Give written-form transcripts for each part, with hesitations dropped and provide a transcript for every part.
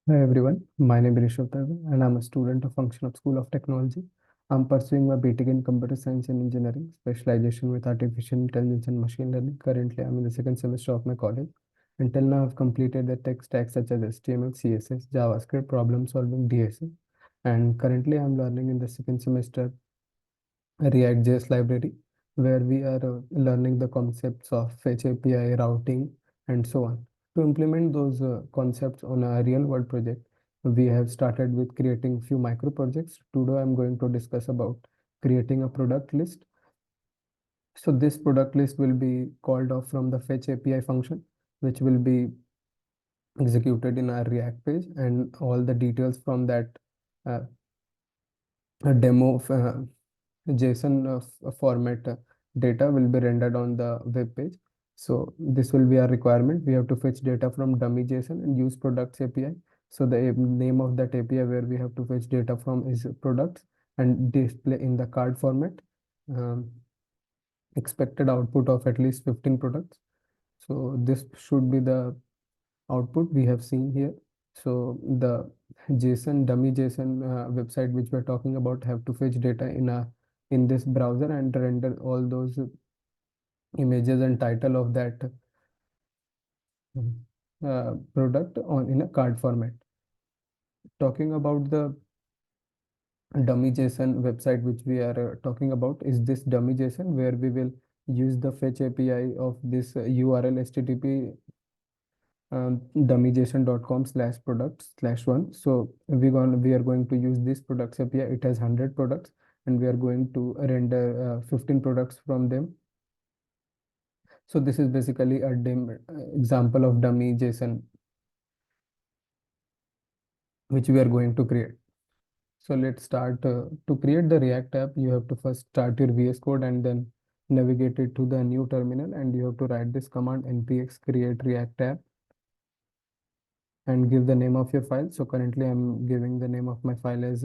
Hi everyone, my name is Rishabh Dave and I'm a student of Functional School of Technology. I'm pursuing my BTech in Computer Science and Engineering, specialization with Artificial Intelligence and Machine Learning. Currently, I'm in the second semester of my college. Until now, I've completed the tech stack such as HTML, CSS, JavaScript, problem solving, DSA. And currently, I'm learning in the second semester React.js library, where we are learning the concepts of fetch API, routing, and so on. To implement those concepts on a real world project, we have started with creating few micro projects. Today, I'm going to discuss about creating a product list. So this product list will be called off from the fetch API function, which will be executed in our React page, and all the details from that uh, demo JSON format data will be rendered on the web page. So this will be our requirement. We have to fetch data from dummy JSON and use products API. So the name of that API where we have to fetch data from is products and display in the card format. Um, Expected output of at least 15 products. So this should be the output we have seen here. So the JSON dummy JSON website which we're talking about have to fetch data in this browser and render all those images and title of that product on in a card format. Talking about the dummy JSON website which we are talking about is this dummy JSON where we will use the fetch API of this URL HTTP dummyjson.com/products/1. So we are going to use this products API. It has 100 products and we are going to render 15 products from them. So this is basically a example of dummy JSON which we are going to create. So let's start. To create the React app, you have to first start your VS Code and then navigate it to the new terminal, and you have to write this command npx create React app and give the name of your file. So currently I'm giving the name of my file as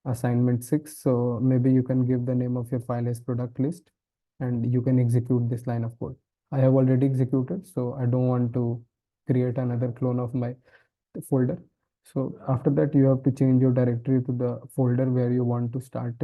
assignment 6. So maybe you can give the name of your file as product list and you can execute this line of code. I have already executed, so I don't want to create another clone of my folder. So after that, you have to change your directory to the folder where you want to start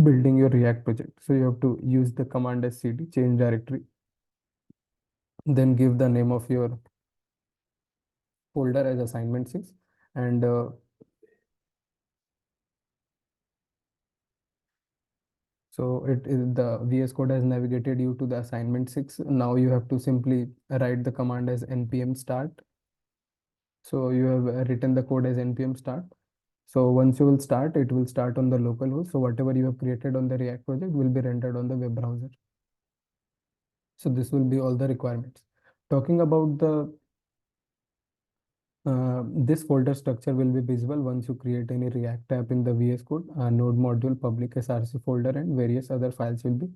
building your React project. So you have to use the command as cd change directory, then give the name of your folder as assignment 6 and so it is the VS Code has navigated you to the assignment 6. Now you have to simply write the command as npm start. So you have written the code as npm start. So once you will start, it will start on the local host. So whatever you have created on the React project will be rendered on the web browser. So this will be all the requirements. Talking about the this folder structure will be visible once you create any React app in the VS Code. Node module, public SRC folder, and various other files will be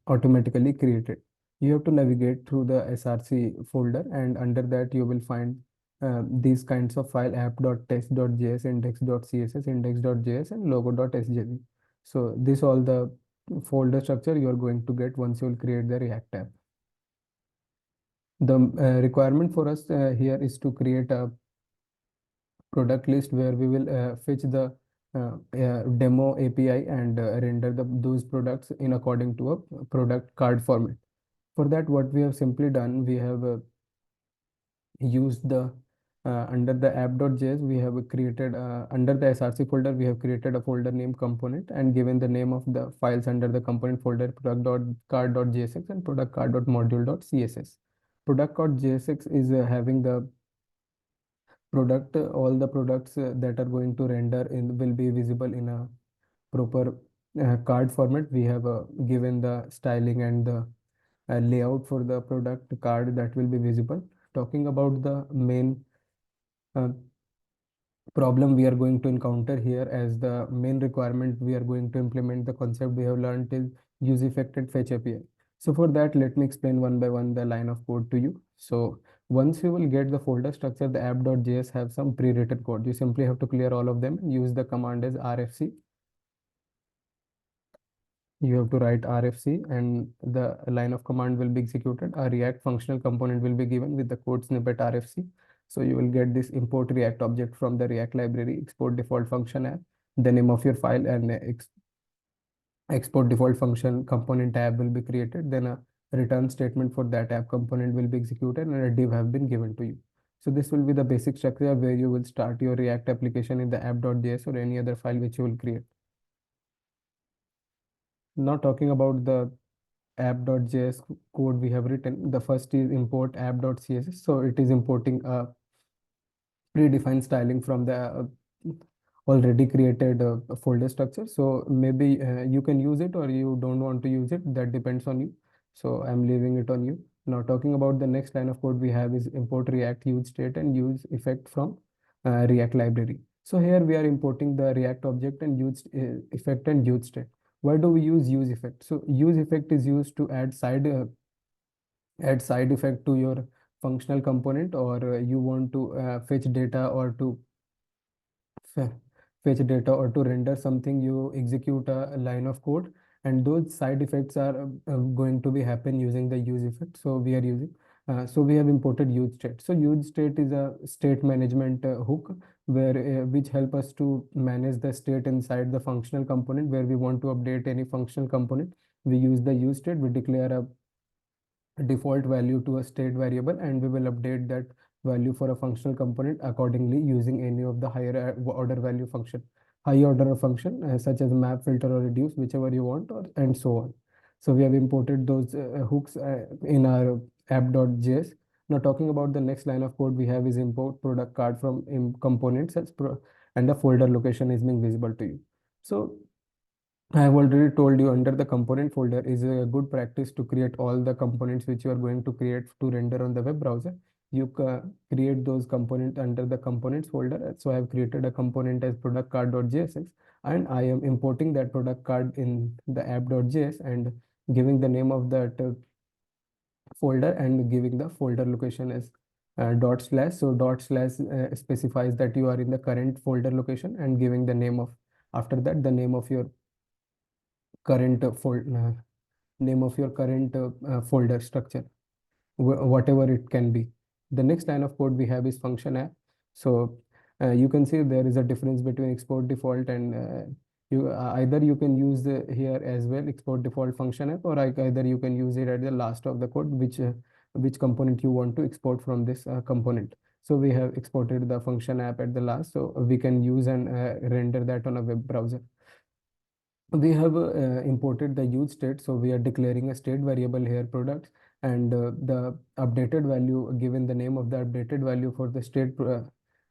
automatically created. You have to navigate through the SRC folder, and under that you will find these kinds of file app.test.js, index.css, index.js, and logo.sjv. So this all the folder structure you are going to get once you will create the React app. The requirement for us here is to create a product list where we will fetch the demo API and render those products in according to a product card format. For that, what we have simply done, we have used the under the app.js, we have created under the SRC folder, we have created a folder named component and given the name of the files under the component folder product.card.jsx and product.card.module.css. Product.jsx is having the product all the products that are going to render in will be visible in a proper card format. We have given the styling and the layout for the product card that will be visible. Talking about the main uh, problem we are going to encounter here, as the main requirement we are going to implement the concept we have learned is useEffect and fetch API. So for that, let me explain one by one the line of code to you. So once you will get the folder structure, the app.js have some pre-written code. You simply have to clear all of them and use the command as rfc. You have to write rfc and the line of command will be executed. A React functional component will be given with the code snippet rfc. So you will get this import React object from the React library, export default function app, the name of your file, and export default function component tab will be created. Then a return statement for that app component will be executed, and a div have been given to you. So this will be the basic structure where you will start your React application in the app.js or any other file which you will create. Now talking about the app.js code we have written, the first is import app.css. So it is importing a predefined styling from the already created folder structure. So maybe you can use it or you don't want to use it. That depends on you. So I'm leaving it on you. Now talking about the next line of code we have is import React use state and use effect from React library. So here we are importing the React object and use effect and use state. Why do we use effect? So use effect is used to add side effect to your functional component, or you want to fetch data or to fe- fetch data or to render something. You execute a line of code, and those side effects are going to be happen using the use effect. So we are using so we have imported use state. So use state is a state management hook where which help us to manage the state inside the functional component. Where we want to update any functional component, we use the use state. We declare a default value to a state variable, and we will update that value for a functional component accordingly using any of the higher order value function, high order function such as map, filter, or reduce, whichever you want, or and so on. So we have imported those hooks in our app.js. Now talking about the next line of code we have is import product card from components and the folder location is being visible to you. So I have already told you under the component folder is a good practice to create all the components which you are going to create to render on the web browser. You create those components under the components folder. So I have created a component as product card.jsx, and I am importing that product card in the app.js and giving the name of that folder and giving the folder location as dot slash. So dot slash specifies that you are in the current folder location, and giving the name of, after that, the name of your current name of your current folder structure, whatever it can be. The next line of code we have is function app. So you can see there is a difference between export default and you either you can use here as well export default function app, or either you can use it at the last of the code, which component you want to export from this component. So we have exported the function app at the last, so we can use and render that on a web browser. We have imported the use state. So we are declaring a state variable here, products, and the updated value, given the name of the updated value for the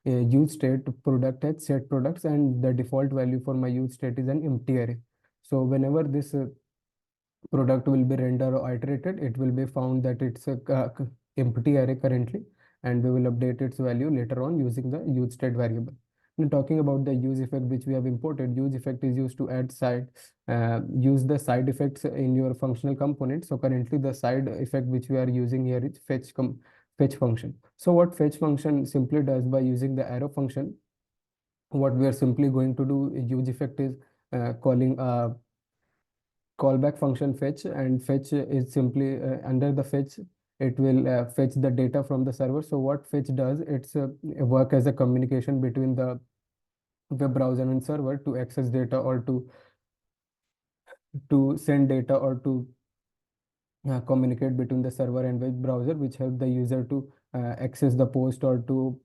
use state product at set products, and the default value for my use state is an empty array. So whenever this product will be rendered or iterated, it will be found that it's a empty array currently, and we will update its value later on using the use state variable. Now talking about the use effect which we have imported, use effect is used to add use the side effects in your functional component. So currently the side effect which we are using here is fetch function. So what fetch function simply does, by using the arrow function, what we are simply going to do, use effect is calling a callback function fetch, and fetch is simply under the fetch, it will fetch the data from the server. So what fetch does, it's work as a communication between the web browser and server to access data, or to send data, or to communicate between the server and web browser, which help the user to access the post or to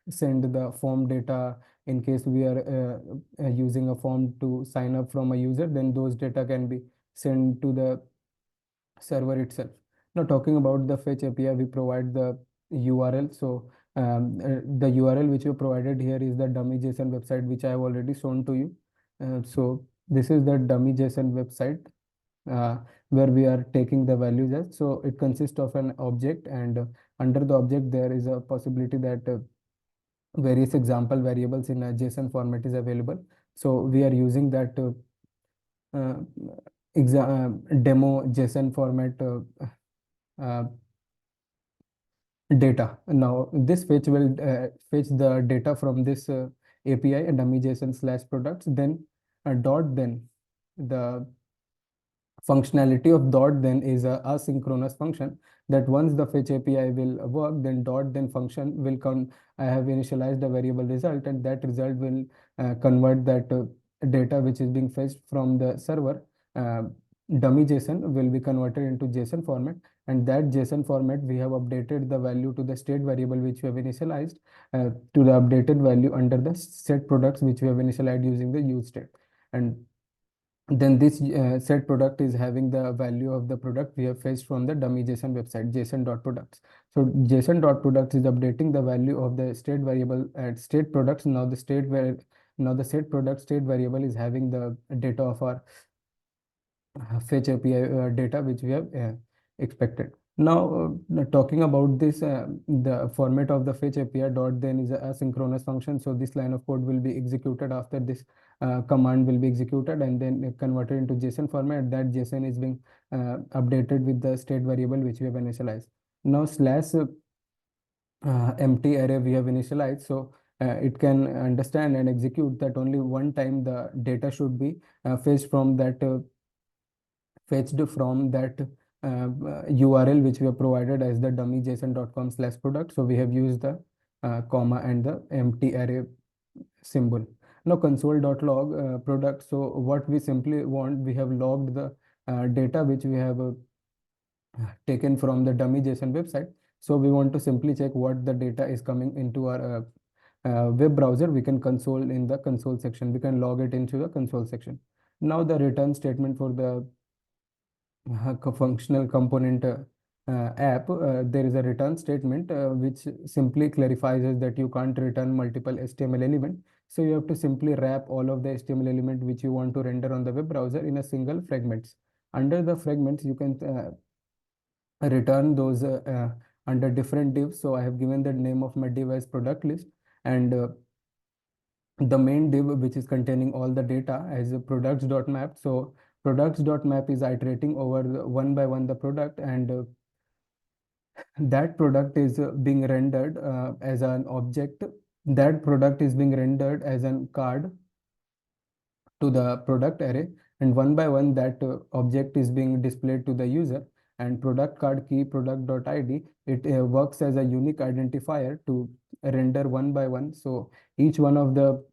send the form data. In case we are using a form to sign up from a user, then those data can be sent to the server itself. Now talking about the fetch API, we provide the URL. So the URL which we provided here is the dummy JSON website, which I have already shown to you. So this is the dummy JSON website uh, where we are taking the values as. So it consists of an object, and under the object there is a possibility that various example variables in a JSON format is available. So we are using that uh, demo JSON format uh, data. Now this fetch will fetch the data from this API dummy JSON slash products, then then the functionality of dot then is a asynchronous function, that once the fetch API will work, then dot then function will come. I have initialized a variable result, and that result will convert that data which is being fetched from the server. uh, Dummy JSON will be converted into JSON format, and that JSON format we have updated the value to the state variable which we have initialized, to the updated value under the set products which we have initialized using the use state. And then this set product is having the value of the product we have fetched from the dummy JSON website, json.products. So json.products is updating the value of the state variable at state products. Now the state where now the set product state variable is having the data of our fetch API data which we have expected. Now, talking about this, the format of the fetch API dot then is a asynchronous function. So this line of code will be executed after this command will be executed, and then converted into JSON format. That JSON is being updated with the state variable which we have initialized. Now slash empty array we have initialized. So it can understand and execute that only one time the data should be fetched from that URL which we have provided as the dummyjson.com/product. So we have used the comma and the empty array symbol. Now console.log product. So what we simply want, we have logged the data which we have taken from the dummy JSON website. So we want to simply check what the data is coming into our web browser. We can console in the console section. We can log it into the console section. Now the return statement for the functional component app, there is a return statement which simply clarifies that you can't return multiple HTML element. So you have to simply wrap all of the HTML element which you want to render on the web browser in a single fragments. Under the fragments, you can return those under different divs. So I have given the name of my div as product list, and the main div which is containing all the data as a products.map. So products.map is iterating over one by one the product, and that product is being rendered as an object. That product is being rendered as a card to the product array, and one by one that object is being displayed to the user. And product card key product.id, it works as a unique identifier to render one by one. So each one of the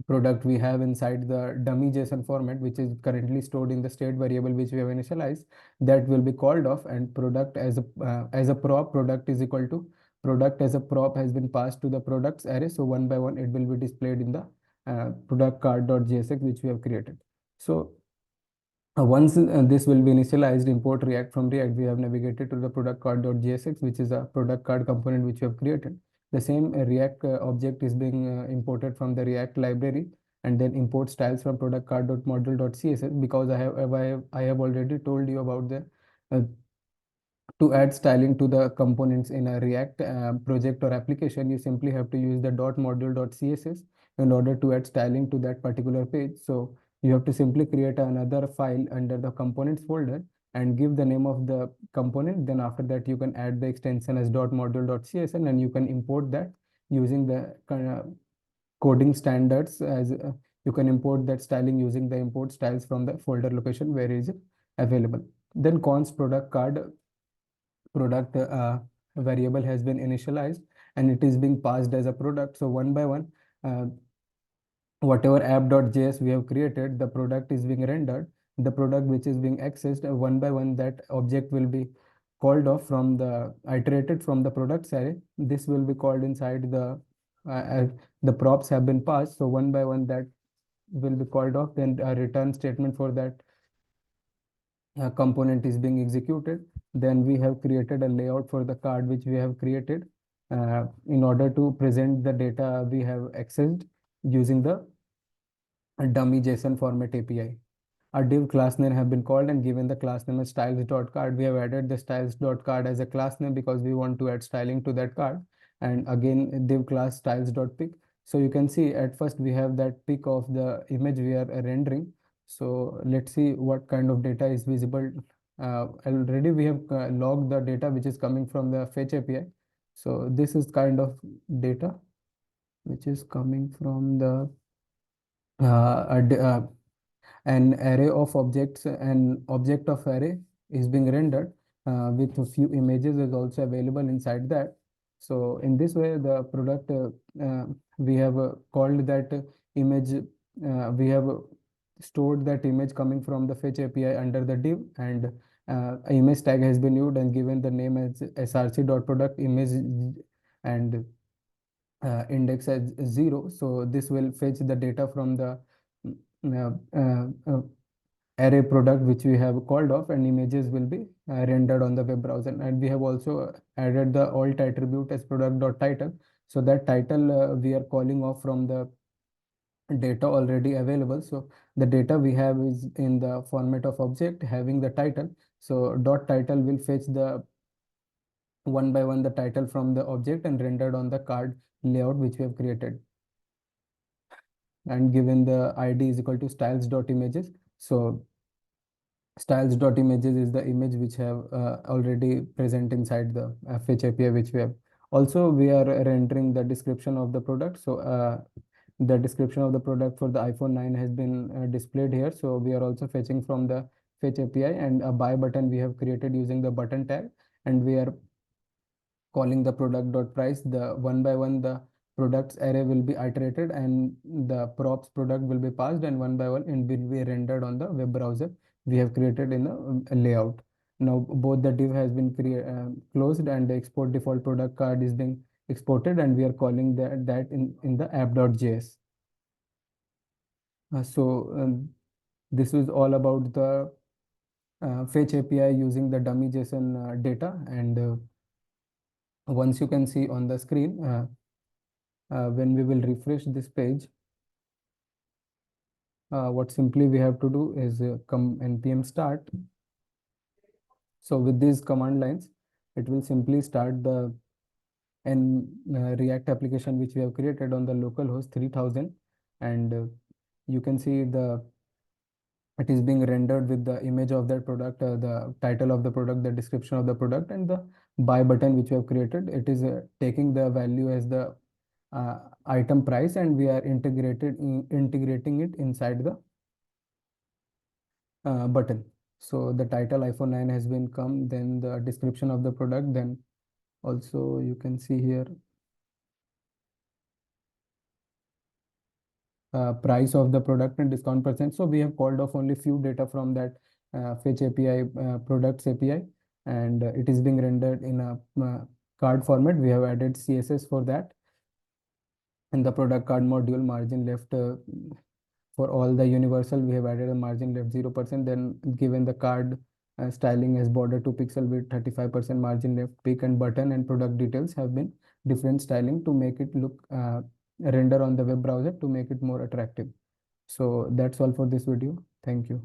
product we have inside the dummy JSON format, which is currently stored in the state variable which we have initialized, that will be called off. And product as a prop, product is equal to product as a prop has been passed to the products array. So one by one it will be displayed in the product card.jsx which we have created. So once this will be initialized, import React from React, we have navigated to the product card.jsx, which is a product card component which we have created. The same React object is being imported from the React library, and then import styles from product card.module.css, because I have already told you about the uh, to add styling to the components in a React project or application. You simply have to use the .module.css in order to add styling to that particular page. So you have to simply create another file under the components folder and give the name of the component. Then after that, you can add the extension as .module.css, and you can import that using the coding standards. As you can import that styling using the import styles from the folder location where is it available. Then const product card product variable has been initialized, and it is being passed as a product. So one by one, uh, whatever app.js we have created, the product is being rendered. The product which is being accessed, one by one, that object will be called off from the iterated from the products array. This will be called inside the props have been passed. So one by one that will be called off. Then a return statement for that component is being executed. Then we have created a layout for the card which we have created in order to present the data we have accessed using the dummy JSON format API. Our div class name have been called and given the class name as styles.card. We have added the styles.card as a class name because we want to add styling to that card. And again, div class styles.pic. So you can see at first we have that pic of the image we are rendering. So let's see what kind of data is visible. Already we have logged the data which is coming from the fetch API. So this is kind of data which is coming from the uh, an array of objects, an object of array is being rendered with a few images is also available inside that. So in this way, the product we have called that image, we have stored that image coming from the fetch API under the div, and image tag has been used and given the name as src.product image and index as 0. So this will fetch the data from the mm, array product which we have called off, and images will be rendered on the web browser. And we have also added the alt attribute as product.title. So that title we are calling off from the data already available. So the data we have is in the format of object having the title. So dot title will fetch the one by one the title from the object and rendered on the card layout which we have created, and given the id is equal to styles.images. So styles.images is the image which have already present inside the fetch API which we have. Also, we are rendering the description of the product. So the description of the product for the iPhone 9 has been displayed here. So we are also fetching from the fetch API, and a buy button we have created using the button tag, and we are calling the product.price. The one by one the products array will be iterated, and the props product will be passed, and one by one it will be rendered on the web browser we have created in a layout. Now both the div has been closed, and the export default product card is being exported, and we are calling that in the app.js. This is all about the fetch API using the dummy JSON data. And once you can see on the screen, when we will refresh this page, what simply we have to do is come npm start. So with these command lines, it will simply start the React application which we have created on the localhost 3000, and you can see it is being rendered with the image of that product, the title of the product, the description of the product, and the buy button which we have created. It is taking the value as the item price, and we are integrating it inside the button. So the title iPhone 9 has been come, then the description of the product, then also you can see here price of the product and discount percent. So we have called off only few data from that fetch API, products API, and it is being rendered in a card format. We have added CSS for that. In the product card module, margin left for all the universal, we have added a margin left 0%. Then given the card styling as border 2 pixel with 35% margin left, pick and button and product details have been different styling to make it look render on the web browser to make it more attractive. So that's all for this video. Thank you.